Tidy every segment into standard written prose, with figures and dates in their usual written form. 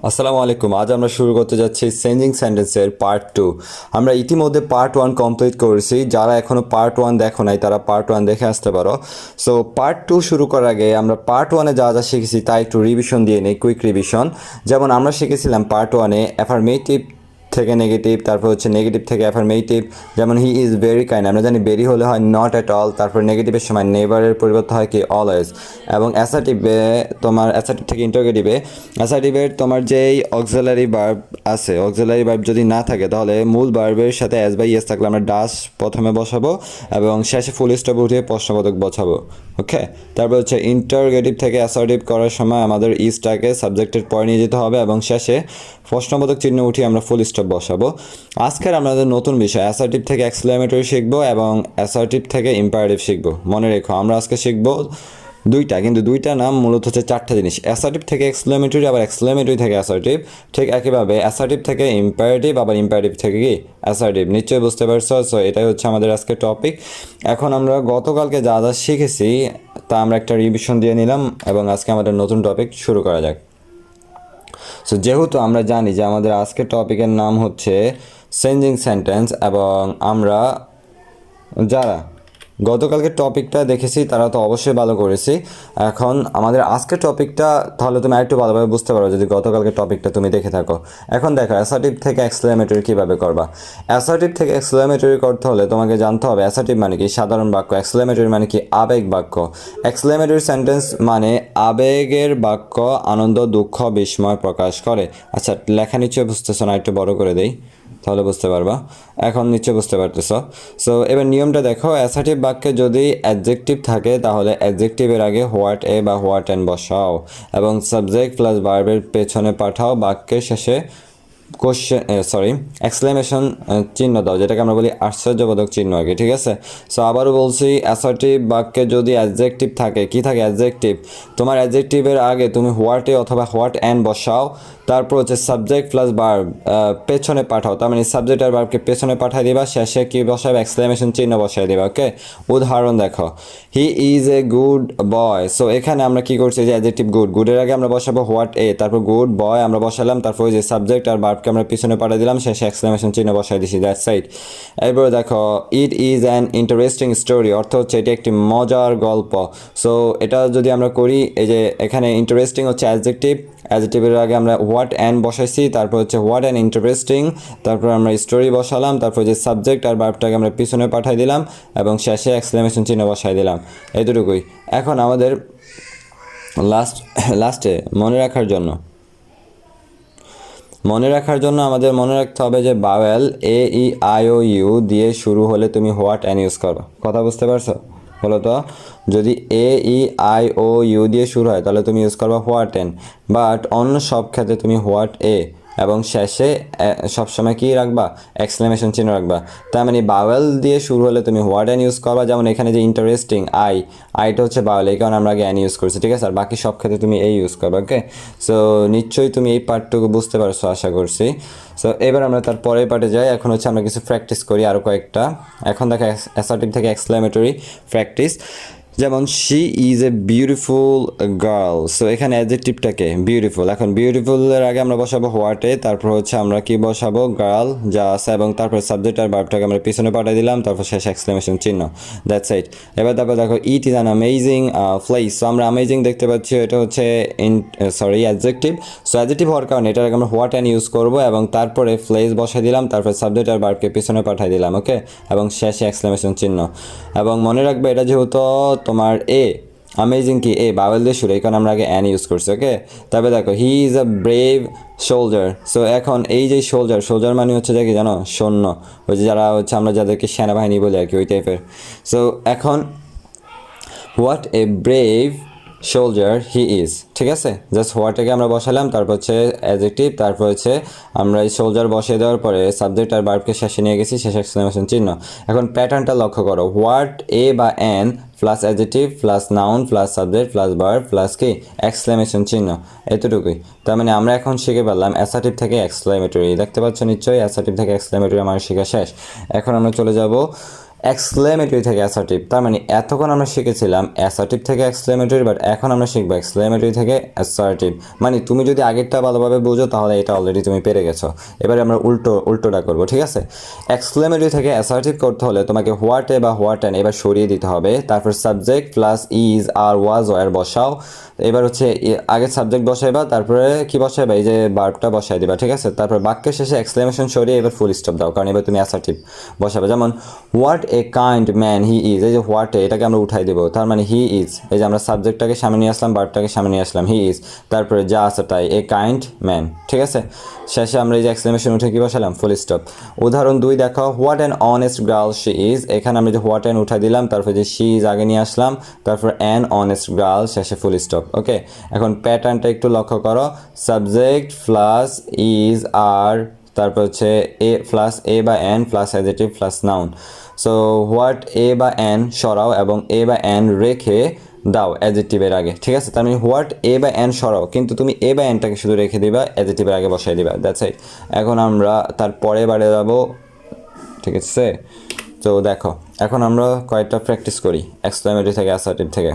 আসসালামু আলাইকুম। আজ আমরা শুরু করতে যাচ্ছি চেঞ্জিং সেন্টেন্সের পার্ট 2। আমরা ইতিমধ্যে পার্ট 1 কমপ্লিট করেছি। যারা এখনও পার্ট 1 দেখো নাই তারা পার্ট 1 দেখে আসতে পারো। সো পার্ট 2 শুরু করার আগে আমরা পার্ট 1-এ যা যা শিখেছি তা একটু রিভিশন দিয়ে নিই, কুইক রিভিশন। যেমন আমরা শিখেছিলাম পার্ট 1-এ অ্যাফার্মেটিভ থেকে নেগেটিভ, তারপর হচ্ছে নেগেটিভ থেকে অ্যাফার্মেটিভ। যেমন হি ইজ ভেরি কাইন্ড, আমরা জানি ভেরি হলে হয় নট অ্যাট অল, তারপর নেগেটিভের সময় নেভারের পরিবর্তে হয় কি অলওয়েজ। এবং অ্যাসার্টিভে তোমার অ্যাসার্টিভ থেকে ইন্টারোগেটিভে অ্যাসার্টিভের তোমার যেই অক্সিলারি ভার্ব আছে, অক্সিলারি ভার্ব যদি না থাকে তাহলে মূল ভার্বের সাথে অ্যাজ বাই ইয়েস থাকলে আমরা ডাস প্রথমে বসাবো এবং শেষে ফুল স্টপ উঠিয়ে প্রশ্নবোধক বসাবো। ওকে, তারপর হচ্ছে ইন্টারোগেটিভ থেকে অ্যাসার্টিভ করার সময় আমাদের ইজটাকে সাবজেক্টের পরে নিয়ে যেতে হবে এবং শেষে প্রশ্নবোধক চিহ্ন উঠিয়ে আমরা ফুল স্টপ বসাবো। আজকের আমাদের নতুন বিষয় অ্যাসার্টিভ থেকে এক্সক্লেমেটরি শিখবো এবং অ্যাসার্টিভ থেকে ইম্পারেটিভ শিখবো। মনে রেখো আমরা আজকে শিখবো দুইটা, কিন্তু দুইটা নাম মূলত হচ্ছে চারটা জিনিস। অ্যাসার্টিভ থেকে এক্সক্লেমেটরি, আবার এক্সক্লেমেটরি থেকে অ্যাসার্টিভ। ঠিক একইভাবে অ্যাসার্টিভ থেকে ইম্পারেটিভ, আবার ইম্পারেটিভ থেকে কি অ্যাসার্টিভ। নিশ্চয়ই বুঝতে পারছো। সো এটাই হচ্ছে আমাদের আজকে টপিক। এখন আমরা গতকালকে যা যা শিখেছি তা আমরা একটা রিভিশন দিয়ে নিলাম এবং আজকে আমাদের নতুন টপিক শুরু করা যাক। সো যেহেতু আমরা জানি যে আমাদের আজকের টপিকের নাম হচ্ছে চেঞ্জিং সেন্টেন্স এবং আমরা যারা গতকালকে টপিকটা দেখেছি তারা তো অবশ্যই ভালো করেছি। এখন আমাদের আজকের টপিকটা তাহলে তুমি আরেকটু ভালোভাবে বুঝতে পারো যদি গতকালকে টপিকটা তুমি দেখে থাকো। এখন দেখো অ্যাসার্টিভ থেকে এক্সক্লেমেটরি কীভাবে করবা। অ্যাসার্টিভ থেকে এক্সক্লেমেটরি করতে হলে তোমাকে জানতে হবে অ্যাসার্টিভ মানে কি সাধারণ বাক্য, এক্সক্লেমেটরি মানে কি আবেগ বাক্য। এক্সক্লেমেটরি সেন্টেন্স মানে আবেগের বাক্য, আনন্দ, দুঃখ, বিস্ময় প্রকাশ করে। আচ্ছা, লেখা নিশ্চয়ই বুঝতেছো না, একটু বড় করে দেই তাহলে বুঝতে পারবা। এখন নিশ্চয় বুঝতে পারতেছ। সো এবার নিয়মটা দেখো, অ্যাসার্টিভ বাক্যে যদি অ্যাডজেক্টিভ থাকে তাহলে অ্যাডজেক্টিভের আগে হোয়াট এ বা হোয়াট এন বসাও এবং সাবজেক্ট প্লাস ভার্বের পেছনে পাঠাও। বাক্যের শেষে এক্সক্লেমেশন চিহ্ন দাও, যেটাকে আমরা বলি আশ্চর্যবোধক চিহ্ন আর কি। ঠিক আছে। সো আবারও বলছি, অ্যাসার্টিভ বাক্যে যদি অ্যাডজেক্টিভ থাকে, কি থাকে অ্যাডজেক্টিভ, তোমার অ্যাডজেক্টিভের আগে তুমি হোয়াট এ অথবা হোয়াট অ্যান বসাও। তারপর হচ্ছে সাবজেক্ট প্লাস ভার্ব পেছনে পাঠাও, তার মানে সাবজেক্ট আর ভার্বকে পেছনে পাঠিয়ে দিবা, শেষে কি বসাবে এক্সক্লেমেশন চিহ্ন বসাই দিবা। ওকে, উদাহরণ দেখো, হি is a good boy. So এখানে আমরা কি করছি যে অ্যাডজেক্টিভ গুড, গুডের আগে আমরা বসাবো হোয়াট এ, তারপর গুড বয় আমরা বসালাম, তারপর ওই যে সাবজেক্ট আর ভার্বকে আমরা পিছনে পাঠিয়ে দিলাম, শেষে এক্সক্লেমেশন চিহ্ন বসাই দিছি। That's right. এরপরে দেখো, it is an interesting story, অর্থ হচ্ছে এটি একটি মজার গল্প। সো এটা যদি আমরা করি, এই যে এখানে ইন্টারেস্টিং হচ্ছে অ্যাডজেক্টিভ, অ্যাডজেক্টিভের আগে আমরা হোয়াট অ্যান বসাইছি, তারপর হচ্ছে হোয়াট অ্যান ইন্টারেস্টিং, তারপর আমরা স্টোরি বসালাম, তারপর যে সাবজেক্ট আর ভার্বটাকে আমরা পিছনে পাঠাই দিলাম এবং শেষে এক্সক্লেমেশন চিহ্ন বসাই দিলাম। এতটুকুই। এখন আমাদের লাস্টে মনে রাখার জন্য আমাদের মনে রাখতে হবে যে vowel A E I O U দিয়ে শুরু হলে তুমি হোয়াট অ্যান ইউজ করো। কথা বুঝতে পারছো? হলো তো, যদি এ ই আই ও ইউ দিয়ে শুরু হয় তাহলে তুমি ইউজ করবা হোয়াট এন, বাট অন্য সব ক্ষেত্রে তুমি হোয়াট এ এবং শেষে সবসময় কী রাখবা এক্সক্লেমেশন চিহ্ন রাখবা। তার মানে বাওয়েল দিয়ে শুরু হলে তুমি হোয়াট অ্যান ইউজ করবা। যেমন এখানে যে ইন্টারেস্টিং আইটা হচ্ছে বাওয়েল, এই কারণে আমরা আগে অ্যান ইউজ করছি। ঠিক আছে, আর বাকি সব ক্ষেত্রে তুমি এই ইউজ করবা। ওকে, সো নিশ্চয়ই তুমি এই পার্টটুকু বুঝতে পারছো আশা করছি। সো এবার আমরা তার পরের পার্টে যাই। এখন হচ্ছে আমরা কিছু প্র্যাকটিস করি আরও কয়েকটা। এখন দেখো অ্যাসার্টিভ থেকে এক্সক্লেমেটরি প্র্যাকটিস। যেমন she is a beautiful girl. So এখানে অ্যাডজেক্টিভটাকে বিউটিফুল, এখন বিউটিফুলের আগে আমরা বসাবো হোয়াটে, তারপর হচ্ছে আমরা কি বসাবো গার্ল যা আছে, এবং তারপর সাবজেক্ট আর ভার্বটাকে আমরা পিছনে পাঠিয়ে দিলাম, তারপর শেষ এক্সক্লেমেশন চিহ্ন। That's it. এবার তারপর দেখো it is an amazing place. So আমরা অ্যামেজিং দেখতে পাচ্ছি, এটা হচ্ছে অ্যাডজেক্টিভ। সো অ্যাডজেক্টিভ হওয়ার কারণে এটার আগে আমরা হোয়াট অ্যান ইউজ করবো এবং তারপরে প্লেস বসাই দিলাম, তারপর সাবজেক্ট আর ভার্বকে পিছনে পাঠিয়ে দিলাম। ওকে, এবং শেষে এক্সক্লেমেশন চিহ্ন। এবং মনে রাখবে এটা যেহেতু তোমার অ্যামেজিং কি বাওয়েল দিয়ে শুরু, এই কারণে আমরা আগে অ্যান ইউজ করছি। ওকে, তবে দেখো he is a brave soldier. So এখন এই যে সোলজার মানে হচ্ছে যে কি জানো, সৈন্য, ওই যে যারা হচ্ছে আমরা যাদেরকে সেনাবাহিনী বলি আর কি, ওই টাইপের। সো এখন what a brave soldier he is. ঠিক আছে, জাস্ট হোয়াটটাকে আমরা বসালাম, তারপর হচ্ছে অ্যাডজেক্টিভ, তারপর হচ্ছে আমরা এই সোলজার বসিয়ে দেওয়ার পরে সাবজেক্ট আর ভার্বকে শেষে নিয়ে গেছি, শেষ এক্সক্লেমেশন চিহ্ন। এখন প্যাটার্নটা লক্ষ্য করো, হোয়াট এ বা N plus adjective plus noun plus subject plus verb plus কি এক্সক্লেমেশন চিহ্ন, এতটুকুই। তার মানে আমরা এখন শিখে পেলাম অ্যাসার্টিভ থেকে এক্সক্লেমেটরি। দেখতে পাচ্ছ নিশ্চয়ই অ্যাসার্টিভ থেকে এক্সক্লেমেটরি আমার শেখা শেষ। এখন আমরা চলে যাব এক্সক্লেমেটরি থেকে অ্যাসার্টিভ, তার মানে এতক্ষণ আমরা শিখেছিলাম অ্যাসার্টিভ থেকে এক্সক্লেমেটরি, বাট এখন আমরা শিখবো এক্সক্লেমেটরি থেকে অ্যাসার্টিভ। মানে তুমি যদি আগেরটা ভালোভাবে বুঝো তাহলে এটা অলরেডি তুমি পেরে গেছো। এবারে আমরা উল্টোটা করবো, ঠিক আছে? এক্সক্লেমেটরি থেকে অ্যাসার্টিভ করতে হলে তোমাকে হোয়াট এ বা হোয়াট অ্যান এবার সরিয়ে দিতে হবে, তারপর subject plus is are was were বসাও। এবার হচ্ছে আগে সাবজেক্ট বসাইবা, তারপরে কি বসাইবা, এই যে ভার্বটা বসাই দিবা, ঠিক আছে? তারপর বাক্যের শেষে এক্সক্লেমেশন সরিয়ে এবার ফুল স্টপ দাও, কারণ এবার তুমি অ্যাসার্টিভ বসাবে। যেমন what a kind man he is, এই যে হোয়াট এটাকে আমরা উঠাই দেবো, তার মানে হি ইজ, এই যে আমরা সাবজেক্টটাকে সামনে নিয়ে আসলাম, ভার্বটাকে সামনে নিয়ে আসলাম, হি ইজ, তারপরে যা আছে তাই, এ কাইন্ড ম্যান, ঠিক আছে? শেষে আমরা এই যে এক্সক্লেমেশন উঠে কি বসালাম, ফুল স্টপ। উদাহরণ 2 দেখো, what an honest girl she is, এখানে আমরা যে হোয়াট অ্যান উঠাই দিলাম, তারপর যে শি ইজ আগে নিয়ে আসলাম, তারপর অ্যান অনেস্ট গার্ল, শেষে ফুল স্টপ। ওকে, এখন প্যাটার্নটা একটু লক্ষ্য করো, সাবজেক্ট প্লাস ইজ আর, তারপর হচ্ছে এ প্লাস এ বা N plus adjective plus noun. So what a বা এন সরাও এবং এ বা এন রেখে দাও অ্যাডজেক্টিভের আগে, ঠিক আছে? তার মানে হোয়াট এ বা এন সরাও, কিন্তু তুমি এ বা এনটাকে শুধু রেখে দিবা, অ্যাডজেক্টিভের আগে বসাই দিবা, দ্যাটস ইট। এখন আমরা তার পরে বাড়ে যাবো, ঠিক আছে? তো দেখো এখন আমরা কয়েকটা প্র্যাকটিস করি এক্সক্লেমেটরি থেকে অ্যাসার্টিভ থেকে।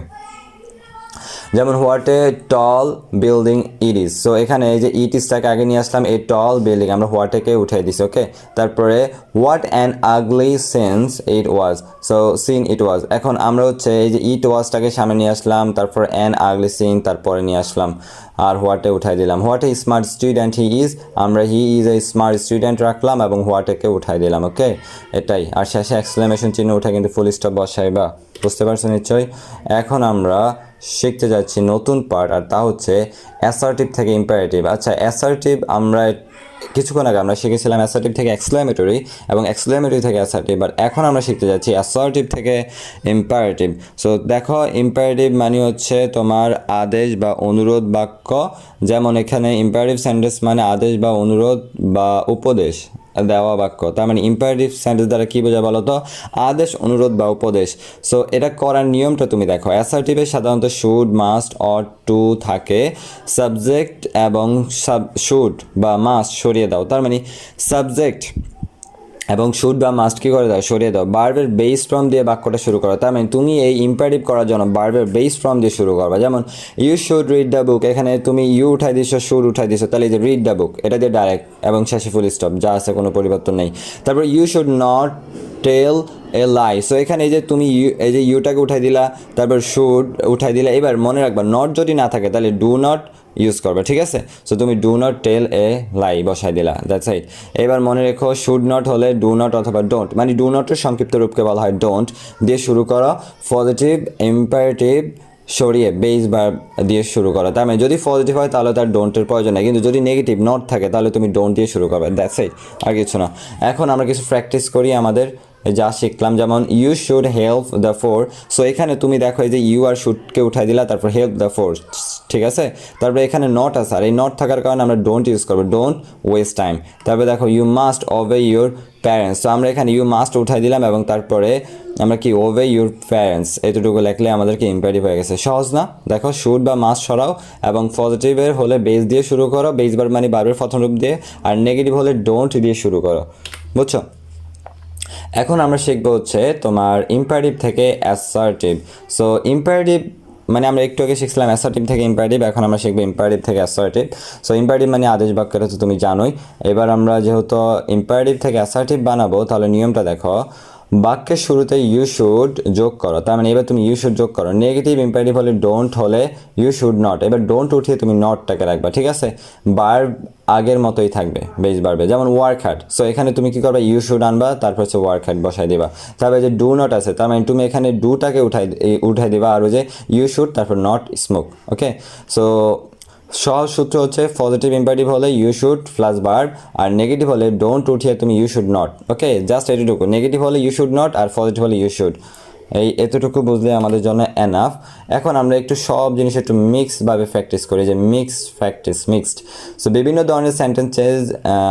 যেমন what a ton building it is, so এখানে এই যে ইট ইজটাকে আগে নিয়ে আসলাম, এই টল বিল্ডিং আমরা হোয়াটেকে উঠাই দিছি। ওকে, তারপরে what an ugly scene it was, so scene it was, এখন আমরা হচ্ছে এই যে ইট ওয়াজটাকে সামনে নিয়ে আসলাম, তারপর অ্যান আগলি সিন তারপরে নিয়ে আসলাম, আর হোয়াটে উঠাই দিলাম। What a smart student he is, আমরা he is a smart student রাখলাম এবং হোয়াটেকে উঠাই দিলাম। ওকে, এটাই। আর শেষে এক্সক্লেমেশন চিহ্ন উঠে কিন্তু ফুল স্টপ বসাইবা, বুঝতে পারছো নিশ্চয়ই? এখন আমরা শিখতে যাচ্ছি নতুন পার্ট, আর তা হচ্ছে অ্যাসার্টিভ থেকে ইম্পারেটিভ। আচ্ছা, অ্যাসার্টিভ আমরা কিছুক্ষণ আগে আমরা শিখেছিলাম অ্যাসার্টিভ থেকে এক্সক্লেমেটরি এবং এক্সক্লেমেটরি থেকে অ্যাসার্টিভ, বাট এখন আমরা শিখতে যাচ্ছি অ্যাসার্টিভ থেকে ইম্পারেটিভ। সো দেখো, ইম্পারেটিভ মানে হচ্ছে তোমার আদেশ বা অনুরোধ বাক্য, যেমন এখানে ইম্পারেটিভ সেন্টেন্স মানে আদেশ বা অনুরোধ বা উপদেশ দেওয়া বাক্য। তার মানে ইম্পারেটিভ সেন্টেন্স দ্বারা কী বোঝায় বলো তো, আদেশ, অনুরোধ বা উপদেশ। সো এটা করার নিয়মটা তুমি দেখো, অ্যাসার্টিভে সাধারণত শুড, মাস্ট, অর, টু থাকে, সাবজেক্ট এবং শুড বা মাস্ট সরিয়ে দাও, তার মানে সাবজেক্ট এবং শুড বা মাস্ট কী করে দাও, সরিয়ে দাও। বার্বের বেস ফর্ম দিয়ে বাক্যটা শুরু করো, তার মানে তুমি এই ইম্পারেটিভ করার জন্য বার্বের বেস ফর্ম দিয়ে শুরু করবা। যেমন you should read the book, এখানে তুমি ইউ উঠাই দিছো, শুড উঠাই দিছো, তাহলে এই যে রিড দ্য বুক এটা দিয়ে ডাইরেক্ট এবং শেষে ফুল স্টপ, যা আছে কোনো পরিবর্তন নেই। তারপর you should not tell a lie, so এখানে এই যে তুমি এই যে ইউটাকে উঠাই দিলা, তারপর শুড উঠাই দিলা। এবার মনে রাখবা নট যদি না থাকে তাহলে ডু নট ইউজ করবে, ঠিক আছে? সো তুমি ডু নট টেল এ লাই বসাই দিলা, দ্যাটস ইট। এবার মনে রেখো, শুড নট হলে ডু নট অথবা ডোন্ট, মানে ডু নটের সংক্ষিপ্ত রূপকে বলা হয় ডোন্ট, দিয়ে শুরু করো। পজিটিভ ইম্পারেটিভ সরিয়ে বেস ভার্ব দিয়ে শুরু করো, তার মানে যদি পজিটিভ হয় তাহলে তার ডোন্টের প্রয়োজন নেই, কিন্তু যদি নেগেটিভ নট থাকে তাহলে তুমি ডোন্ট দিয়ে শুরু করবে, দ্যাটস ইট, আর কিছু না। এখন আমরা কিছু প্র্যাকটিস করি আমাদের যা শিখলাম, যেমন you should help the poor, so এখানে তুমি দেখো এই যে ইউ আর শুডকে উঠাই দিলা, তারপর হেল্প দ্য ফোর, ঠিক আছে? তারপরে এখানে নট আছে, আর এই নট থাকার কারণে আমরা ডোন্ট ইউজ করবো, ডোন্ট ওয়েস্ট টাইম। তারপরে দেখো you must obey your parents, তো আমরা এখানে ইউ মাস্ট উঠাই দিলাম এবং তারপরে আমরা কি ওবে ইউর প্যারেন্টস এতটুকু লিখলে আমাদেরকে ইম্পারেটিভ হয়ে গেছে। সহজ না? দেখো, শুড বা মাস্ট সরাও এবং পজিটিভের হলে বেস দিয়ে শুরু করো, বেস ভার্ব মানে ভার্বের প্রথম রূপ দিয়ে, আর নেগেটিভ হলে ডোন্ট দিয়ে শুরু করো, বুঝছো? এখন আমরা শিখবো হচ্ছে তোমার ইম্পারেটিভ থেকে অ্যাসার্টিভ। সো ইম্পারেটিভ মানে আমরা একটু আগে শিখছিলাম অ্যাসার্টিভ থেকে ইম্পারেটিভ, এখন আমরা শিখবো ইম্পারেটিভ থেকে অ্যাসার্টিভ। সো ইম্পারেটিভ মানে আদেশ বাক্যটা তো তুমি জানোই। এবার আমরা যেহেতু ইম্পারেটিভ থেকে অ্যাসার্টিভ বানাবো, তাহলে নিয়মটা দেখো, বাক্যের শুরুতে ইউ শুড যোগ করো, তার মানে এবার তুমি ইউ শুড যোগ করো। নেগেটিভ ইম্পারেটিভ হলে ডোন্ট হলে ইউ শুড নট, এবার ডোন্ট উঠিয়ে তুমি নটটাকে রাখবা, ঠিক আছে? ভার্ব আগের মতোই থাকবে বেস ভার্বে, যেমন ওয়ার্ক হার্ড, সো এখানে তুমি কি করবে, ইউ শুড আনবা, তারপর হচ্ছে ওয়ার্ক হার্ড বসাই দিবা। তারপরে যে ডু নট আছে, তার মানে তুমি এখানে ডুটাকে উঠাই দিবা, আর ওই যে ইউ শুড তারপর নট স্মোক। ওকে, সো সহজ সূত্র হচ্ছে পজিটিভ ইম্পারেটিভ হলে ইউ শুড প্লাস ভার্ব, আর নেগেটিভ হলে ডোন্ট উঠিয়ে তুমি you should not. Okay, just এটুকু, নেগেটিভ হলে ইউ শুড নট আর পজিটিভ হলে ইউ শুড, এতটুকু বুঝলে আমাদের জন্য এনাফ। এখন আমরা একটু সব জিনিস একটু মিক্সডভাবে প্র্যাকটিস করি, যে মিক্সড। সো বিভিন্ন ধরনের সেন্টেন্সেস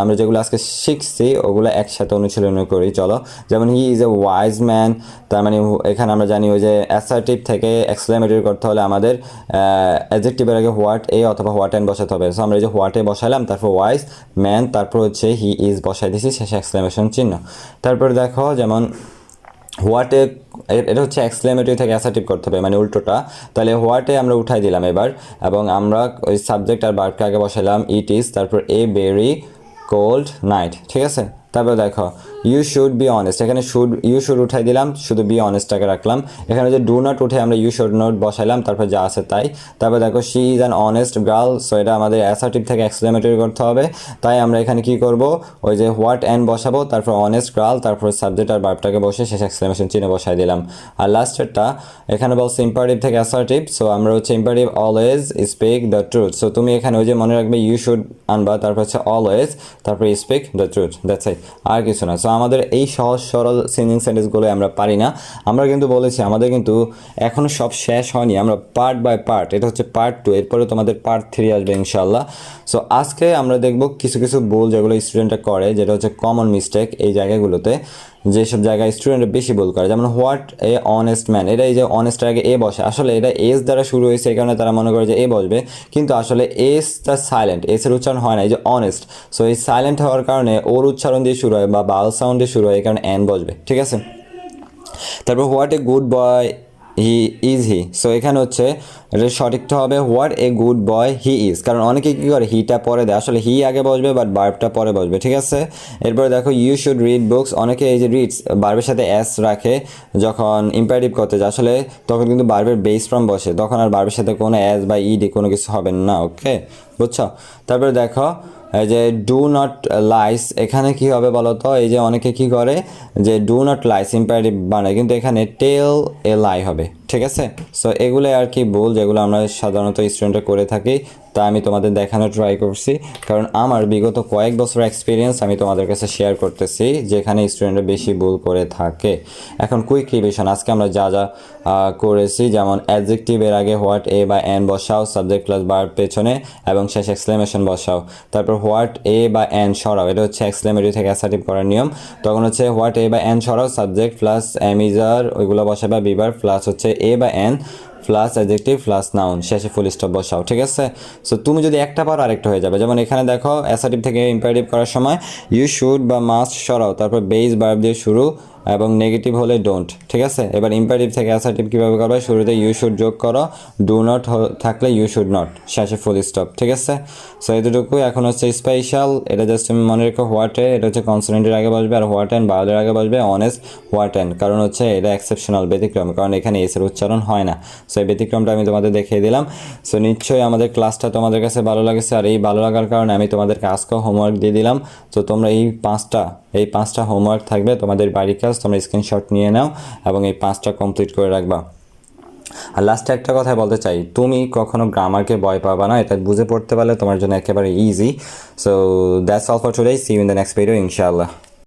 আমরা যেগুলো আজকে শিখছি ওগুলো একসাথে অনুশীলন করি, চলো। যেমন হি ইজ এ ওয়াইজ ম্যান, তার মানে এখানে আমরা জানি ওই যে অ্যাসার্টিভ থেকে এক্সক্লেমেটরি করতে হলে আমাদের অ্যাডজেক্টিভের আগে হোয়াট এ অথবা হোয়াট অ্যান বসাতে হবে। সো আমরা এই যে হোয়াট এ বসাইলাম, তারপর ওয়াইজ ম্যান, তারপর হচ্ছে হি ইজ বসাই দিয়েছি, শেষে এক্সক্লেমেশন চিহ্ন। তারপর দেখো, যেমন হোয়াটে এটা হচ্ছে এক্সক্লেমেটরি থেকে অ্যাসার্টিভ করতে হবে, মানে উল্টোটা। তাহলে হোয়াটে আমরা উঠাই দিলাম এবার, এবং আমরা ওই সাবজেক্ট আর ভার্বকে আগে বসাইলাম ইট ইজ, তারপর এ ভেরি কোল্ড নাইট, ঠিক আছে। তারপর দেখো ইউ শুড বি অনেস্ট, এখানে ইউ শুড উঠাই দিলাম, শুধু বি অনেস্টটাকে রাখলাম। এখানে যে ডু নট উঠে আমরা ইউ শুড নট বসাইলাম, তারপর যা আছে তাই। তারপর দেখো she is an honest girl, so এটা আমাদের অ্যাসার্টিভ থেকে এক্সক্লেমেটরি করতে হবে। তাই আমরা এখানে কি করব, ওই যে হোয়াট অ্যান্ড বসাবো, তারপর অনেস্ট গার্ল, তারপর সাবজেক্ট আর ভার্বটাকে বসে শেষ এক্সক্লেমেশন চিহ্ন বসাই দিলাম। আর লাস্টেরটা এখানে বলছে ইম্পারেটিভ থেকে অ্যাসার্টিভ, সো আমরা হচ্ছে imperative always speak the truth. So তুমি এখানে ওই যে মনে রাখবে ইউ শুড আনবা, তারপর হচ্ছে অলওয়েজ, তারপর speak the truth, that's it, আর কিছু না। সো আমাদের এই সহজ সরল সিঙ্গিং সেন্টেন্সগুলো আমরা পারি না। আমরা কিন্তু বলেছি আমাদের কিন্তু এখনও সব শেষ হয়নি, আমরা পার্ট বাই পার্ট, এটা হচ্ছে পার্ট 2, এরপরে তোমাদের পার্ট 3 আসবে ইনশাল্লাহ। সো আজকে আমরা দেখব কিছু কিছু ভুল যেগুলো স্টুডেন্টরা করে, যেটা হচ্ছে কমন মিস্টেক এই জায়গাগুলোতে, যেসব জায়গায় স্টুডেন্টরা বেশি ভুল করে। যেমন হোয়াট এ অনেস্ট ম্যান, এটা এই যে অনেস্টের আগে এ বসে, আসলে এটা এস দ্বারা শুরু হয়েছে, এই কারণে তারা মনে করে যে এ বসবে, কিন্তু আসলে এসটা সাইলেন্ট, এসের উচ্চারণ হয় না, এই যে অনেস্ট। সো এই সাইলেন্ট হওয়ার কারণে ওর উচ্চারণ দিয়ে শুরু হয় বা বাল সাউন্ড দিয়ে শুরু হয়, এই কারণে এন বসবে, ঠিক আছে। তারপর what a good boy he is he, so এখানে হচ্ছে এটা সঠিকটা হবে what a good boy he is, কারণ অনেকে কী করে হিটা পরে দেয়, আসলে হি আগে বসবে বাট বার্বটা পরে বসবে, ঠিক আছে। এরপরে দেখো ইউ শুড রিড বুকস, অনেকে এই যে রিডস বার্বের সাথে এস রাখে যখন ইম্পারেটিভ করতে যায়, আসলে তখন কিন্তু বার্বের বেস ফর্ম বসে, তখন আর বার্বের সাথে কোনো এস বা ইডি কোনো কিছু হবে না, ওকে, বুঝছো। তারপরে দেখো এই যে ডু নট লাইস, এখানে কি হবে বলো তো, এই যে অনেকে কি করে যে ডু নট লাইস ইম্পারেটিভ বানায়, কিন্তু এখানে টেল এ লাই হবে, ঠিক আছে। সো এগুলো আর কি ভুল যেগুলো আমরা সাধারণত স্টুডেন্টরা করে থাকি, তা আমি তোমাদের দেখানো ট্রাই করছি, কারণ আমার বিগত কয়েক বছর এক্সপিরিয়েন্স আমি তোমাদের কাছে শেয়ার করতেছি, যেখানে স্টুডেন্টরা বেশি ভুল করে থাকে। এখন কুইক রিভিশন, আজকে আমরা যা যা করেছি, যেমন অ্যাডজেক্টিভের আগে হোয়াট এ বা এন বসাও, সাবজেক্ট প্লাস ভার্ব পেছনে, এবং শেষ এক্সক্লেমেশন বসাও। তারপর হোয়াট এ বা এন সরাও, এটা হচ্ছে এক্সক্লেমেটরি থেকে অ্যাসার্টিভ করার নিয়ম। তখন হচ্ছে হোয়াট এ বা এন সরাও, সাবজেক্ট প্লাস এমিজার ওইগুলো বসাবা, বিভার প্লাস হচ্ছে এ বা N plus adjective plus noun, শেষে ফুল স্টপ বসাও, ঠিক আছে। সো তুমি যদি একটা পারো আরেকটা হয়ে যাবে। যেমন এখানে দেখো অ্যাসার্টিভ থেকে ইম্পারেটিভ করার সময় ইউ শুড বা মাস্ট সরাও, তারপর বেস ভার্ব দিয়ে শুরু, এবং নেগেটিভ হলে ডোন্ট, ঠিক আছে। এবার ইম্পারেটিভ থেকে অ্যাসার্টিভ কীভাবে করবে, শুরুতে ইউ শুড যোগ করো, ডু নট থাকলে ইউ শুড নট, শেষে ফুল স্টপ, ঠিক আছে। সো এতটুকু। এখন হচ্ছে স্পেশাল, এটা জাস্ট তুমি মনে রেখো হোয়াটে, এটা হচ্ছে কনসোনেন্টের আগে বসবে, আর হোয়াট অ্যান্ড বাউলের আগে বসবে অনেস্ট হোয়াট অ্যান্ড, কারণ হচ্ছে এটা এক্সেপশনাল ব্যতিক্রম, কারণ এখানে এসের উচ্চারণ হয় না। সো এই ব্যতিক্রমটা আমি তোমাদের দেখিয়ে দিলাম। সো নিশ্চয়ই আমাদের ক্লাসটা তোমাদের কাছে ভালো লাগেছে, আর এই ভালো লাগার কারণে আমি তোমাদেরকে আজকেও হোমওয়ার্ক দিয়ে দিলাম। তো তোমরা এই পাঁচটা হোমওয়ার্ক থাকবে তোমাদের বাড়ির কাজ, তোমরা স্ক্রিনশট নিয়ে নাও এবং এই 5টা কমপ্লিট করে রাখবা। আর লাস্টে একটা কথা বলতে চাই, তুমি কখনো গ্রামারকে ভয় পাবা না, এটা বুঝে পড়তে পারলে তোমার জন্য একেবারে easy. So that's all for today, see you in the next video ইনশাআল্লাহ।